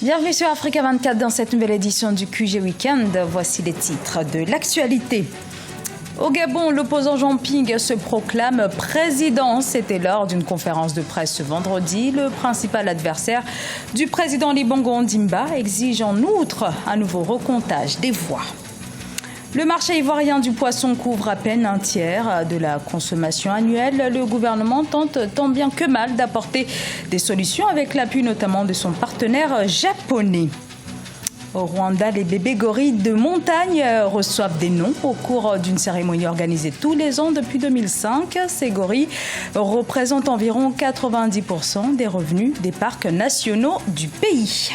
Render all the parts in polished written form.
Bienvenue sur Africa 24 dans cette nouvelle édition du QG Weekend. Voici les titres de l'actualité. Au Gabon, l'opposant Jean Ping se proclame président. C'était lors d'une conférence de presse ce vendredi. Le principal adversaire du président Ali Bongo Ondimba exige en outre un nouveau recomptage des voix. Le marché ivoirien du poisson couvre à peine un tiers de la consommation annuelle. Le gouvernement tente tant bien que mal d'apporter des solutions avec l'appui notamment de son partenaire japonais. Au Rwanda, les bébés gorilles de montagne reçoivent des noms au cours d'une cérémonie organisée tous les ans depuis 2005. Ces gorilles représentent environ 90% des revenus des parcs nationaux du pays.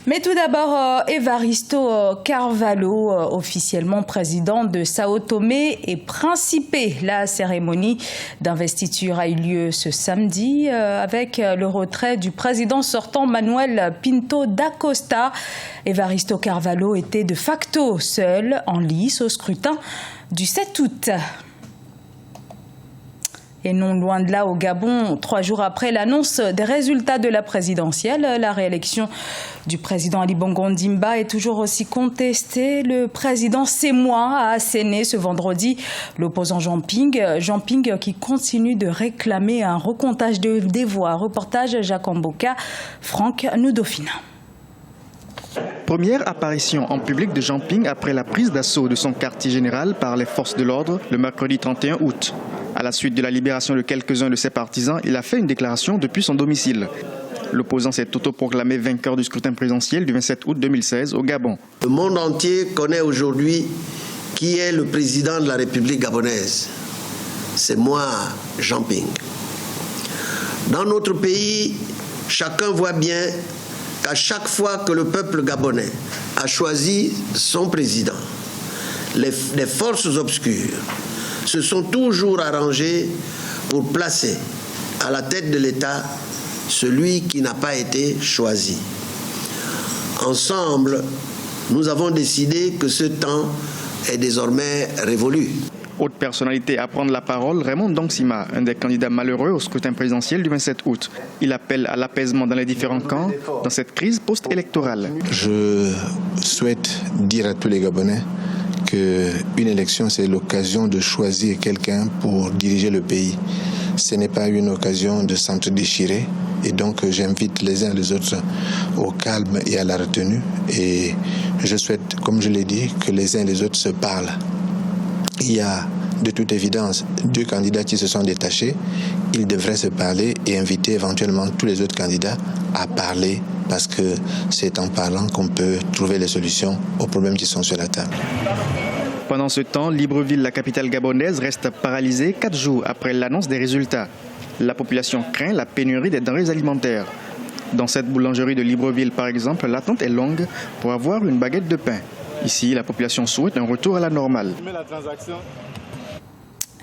Mais tout d'abord, Evaristo Carvalho, officiellement président de Sao Tomé et Principe. La cérémonie d'investiture a eu lieu ce samedi avec le retrait du président sortant Manuel Pinto da Costa. Evaristo Carvalho était de facto seul en lice au scrutin du 7 août. Et non loin de là, au Gabon, 3 jours après l'annonce des résultats de la présidentielle, la réélection du président Ali Bongo Ondimba est toujours aussi contestée. Le président Sémois a asséné ce vendredi l'opposant Jean Ping qui continue de réclamer un recomptage des voix. Reportage Jacques Amboka, Franck Noudofina. Première apparition en public de Jean Ping après la prise d'assaut de son quartier général par les forces de l'ordre le mercredi 31 août. À la suite de la libération de quelques-uns de ses partisans, il a fait une déclaration depuis son domicile. L'opposant s'est autoproclamé vainqueur du scrutin présidentiel du 27 août 2016 au Gabon. Le monde entier connaît aujourd'hui qui est le président de la République gabonaise. C'est moi, Jean Ping. Dans notre pays, chacun voit bien qu'à chaque fois que le peuple gabonais a choisi son président, les forces obscures se sont toujours arrangées pour placer à la tête de l'État celui qui n'a pas été choisi. Ensemble, nous avons décidé que ce temps est désormais révolu. Autre personnalité à prendre la parole, Raymond Dongsima, un des candidats malheureux au scrutin présidentiel du 27 août. Il appelle à l'apaisement dans les différents camps dans cette crise post-électorale. Je souhaite dire à tous les Gabonais qu'une élection, c'est l'occasion de choisir quelqu'un pour diriger le pays. Ce n'est pas une occasion de s'entre-déchirer. Et donc, j'invite les uns les autres au calme et à la retenue. Et je souhaite, comme je l'ai dit, que les uns les autres se parlent. Il y a de toute évidence 2 candidats qui se sont détachés. Ils devraient se parler et inviter éventuellement tous les autres candidats à parler parce que c'est en parlant qu'on peut trouver les solutions aux problèmes qui sont sur la table. Pendant ce temps, Libreville, la capitale gabonaise, reste paralysée 4 jours après l'annonce des résultats. La population craint la pénurie des denrées alimentaires. Dans cette boulangerie de Libreville, par exemple, l'attente est longue pour avoir une baguette de pain. Ici, la population souhaite un retour à la normale.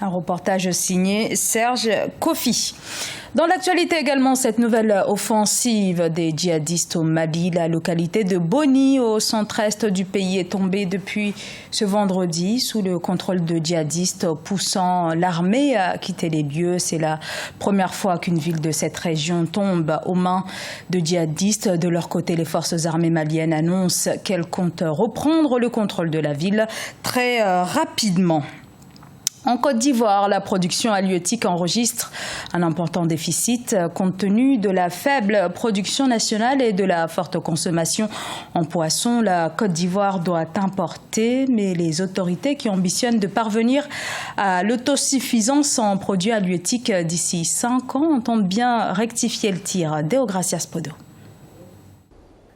Un reportage signé Serge Kofi. Dans l'actualité également, cette nouvelle offensive des djihadistes au Mali, la localité de Boni au centre-est du pays est tombée depuis ce vendredi sous le contrôle de djihadistes poussant l'armée à quitter les lieux. C'est la première fois qu'une ville de cette région tombe aux mains de djihadistes. De leur côté, les forces armées maliennes annoncent qu'elles comptent reprendre le contrôle de la ville très rapidement. En Côte d'Ivoire, la production halieutique enregistre un important déficit compte tenu de la faible production nationale et de la forte consommation en poisson. La Côte d'Ivoire doit importer, mais les autorités qui ambitionnent de parvenir à l'autosuffisance en produits halieutiques d'ici 5 ans entendent bien rectifier le tir. Deogracias Podo.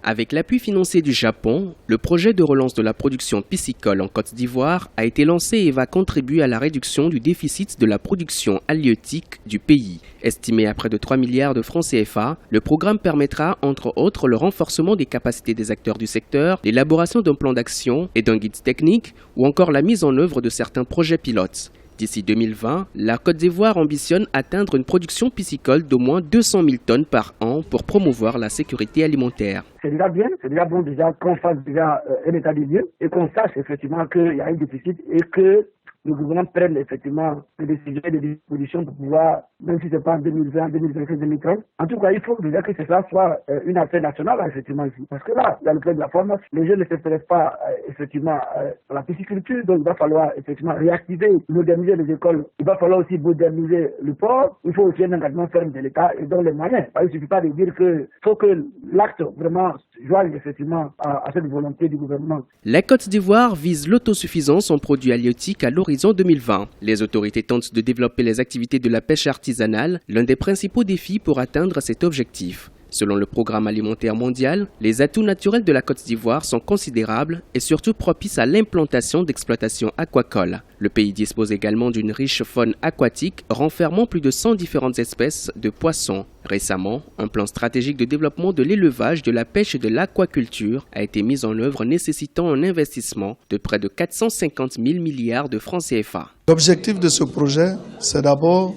Avec l'appui financier du Japon, le projet de relance de la production piscicole en Côte d'Ivoire a été lancé et va contribuer à la réduction du déficit de la production halieutique du pays. Estimé à près de 3 milliards de francs CFA, le programme permettra entre autres le renforcement des capacités des acteurs du secteur, l'élaboration d'un plan d'action et d'un guide technique ou encore la mise en œuvre de certains projets pilotes. D'ici 2020, la Côte d'Ivoire ambitionne atteindre une production piscicole d'au moins 200 000 tonnes par an pour promouvoir la sécurité alimentaire. C'est déjà bien, c'est déjà bon qu'on fasse déjà un état des lieux et qu'on sache effectivement qu'il y a un déficit et que le gouvernement prenne effectivement des décisions et des dispositions pour pouvoir même si ce n'est pas en 2020, 2025, 2030. En tout cas, il faut déjà que cela soit une affaire nationale, effectivement, ici. Parce que là, dans le plan de la formation, les jeunes ne s'intéressent pas, effectivement, à la pisciculture. Donc, il va falloir, effectivement, réactiver, moderniser les écoles. Il va falloir aussi moderniser le port. Il faut aussi un engagement ferme de l'État et dans les moyens. Il ne suffit pas de dire qu'il faut que l'acte vraiment joigne, effectivement, à cette volonté du gouvernement. La Côte d'Ivoire vise l'autosuffisance en produits halieutiques à l'horizon 2020. Les autorités tentent de développer les activités de la pêche artisanale, l'un des principaux défis pour atteindre cet objectif. Selon le Programme alimentaire mondial, les atouts naturels de la Côte d'Ivoire sont considérables et surtout propices à l'implantation d'exploitations aquacoles. Le pays dispose également d'une riche faune aquatique renfermant plus de 100 différentes espèces de poissons. Récemment, un plan stratégique de développement de l'élevage, de la pêche et de l'aquaculture a été mis en œuvre nécessitant un investissement de près de 450 000 milliards de francs CFA. L'objectif de ce projet, c'est d'abord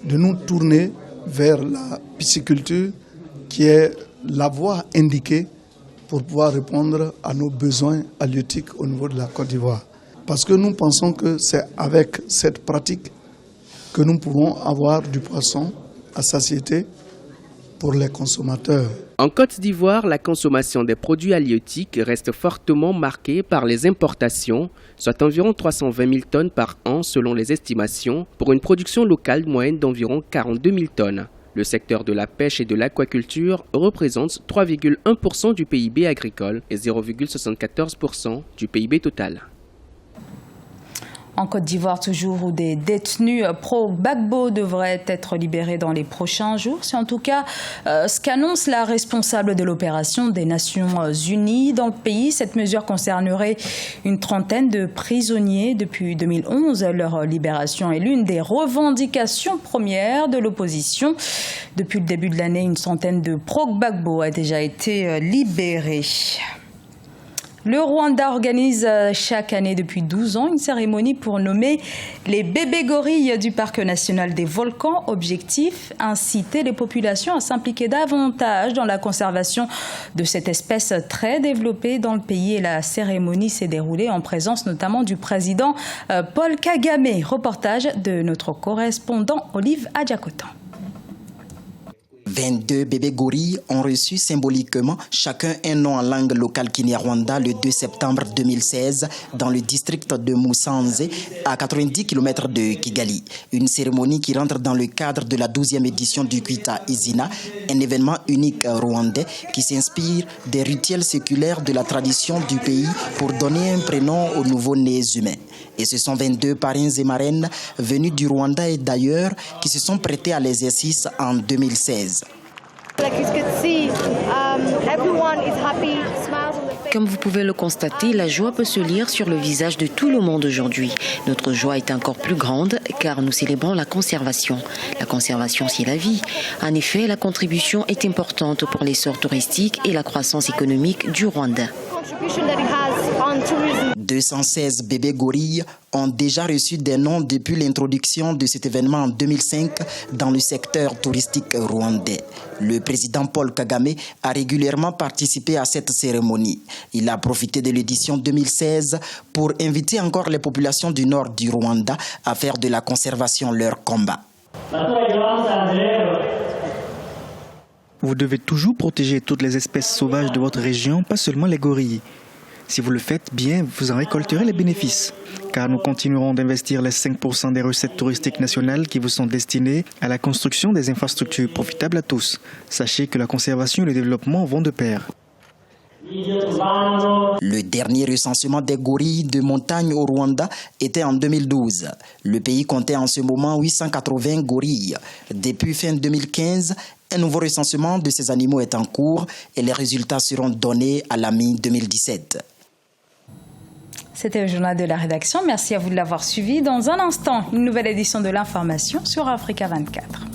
de nous tourner vers la pisciculture qui est la voie indiquée pour pouvoir répondre à nos besoins halieutiques au niveau de la Côte d'Ivoire. Parce que nous pensons que c'est avec cette pratique que nous pourrons avoir du poisson à satiété pour les consommateurs. En Côte d'Ivoire, la consommation des produits halieutiques reste fortement marquée par les importations, soit environ 320 000 tonnes par an selon les estimations, pour une production locale moyenne d'environ 42 000 tonnes. Le secteur de la pêche et de l'aquaculture représente 3,1% du PIB agricole et 0,74% du PIB total. En Côte d'Ivoire, toujours, où des détenus pro-Gbagbo devraient être libérés dans les prochains jours. C'est en tout cas ce qu'annonce la responsable de l'opération des Nations Unies dans le pays. Cette mesure concernerait une trentaine de prisonniers depuis 2011. Leur libération est l'une des revendications premières de l'opposition. Depuis le début de l'année, une centaine de pro-Gbagbo a déjà été libérée. Le Rwanda organise chaque année depuis 12 ans une cérémonie pour nommer les bébés gorilles du Parc national des volcans. Objectif, inciter les populations à s'impliquer davantage dans la conservation de cette espèce très développée dans le pays. Et la cérémonie s'est déroulée en présence notamment du président Paul Kagame. Reportage de notre correspondant Olive Adjakotan. 22 bébés gorilles ont reçu symboliquement chacun un nom en langue locale Kinyarwanda le 2 septembre 2016 dans le district de Musanze, à 90 km de Kigali. Une cérémonie qui rentre dans le cadre de la 12e édition du Kwita Izina, un événement unique rwandais qui s'inspire des rituels séculaires de la tradition du pays pour donner un prénom aux nouveaux-nés humains. Et ce sont 22 parrains et marraines venus du Rwanda et d'ailleurs qui se sont prêtés à l'exercice en 2016. Comme vous pouvez le constater, la joie peut se lire sur le visage de tout le monde aujourd'hui. Notre joie est encore plus grande car nous célébrons la conservation. La conservation, c'est la vie. En effet, la contribution est importante pour l'essor touristique et la croissance économique du Rwanda. 216 bébés gorilles ont déjà reçu des noms depuis l'introduction de cet événement en 2005 dans le secteur touristique rwandais. Le président Paul Kagame a régulièrement participé à cette cérémonie. Il a profité de l'édition 2016 pour inviter encore les populations du nord du Rwanda à faire de la conservation leur combat. Vous devez toujours protéger toutes les espèces sauvages de votre région, pas seulement les gorilles. Si vous le faites bien, vous en récolterez les bénéfices. Car nous continuerons d'investir les 5% des recettes touristiques nationales qui vous sont destinées à la construction des infrastructures profitables à tous. Sachez que la conservation et le développement vont de pair. Le dernier recensement des gorilles de montagne au Rwanda était en 2012. Le pays comptait en ce moment 880 gorilles. Depuis fin 2015, un nouveau recensement de ces animaux est en cours et les résultats seront donnés à la mi-2017. C'était le journal de la rédaction. Merci à vous de l'avoir suivi. Dans un instant, une nouvelle édition de l'information sur Africa 24.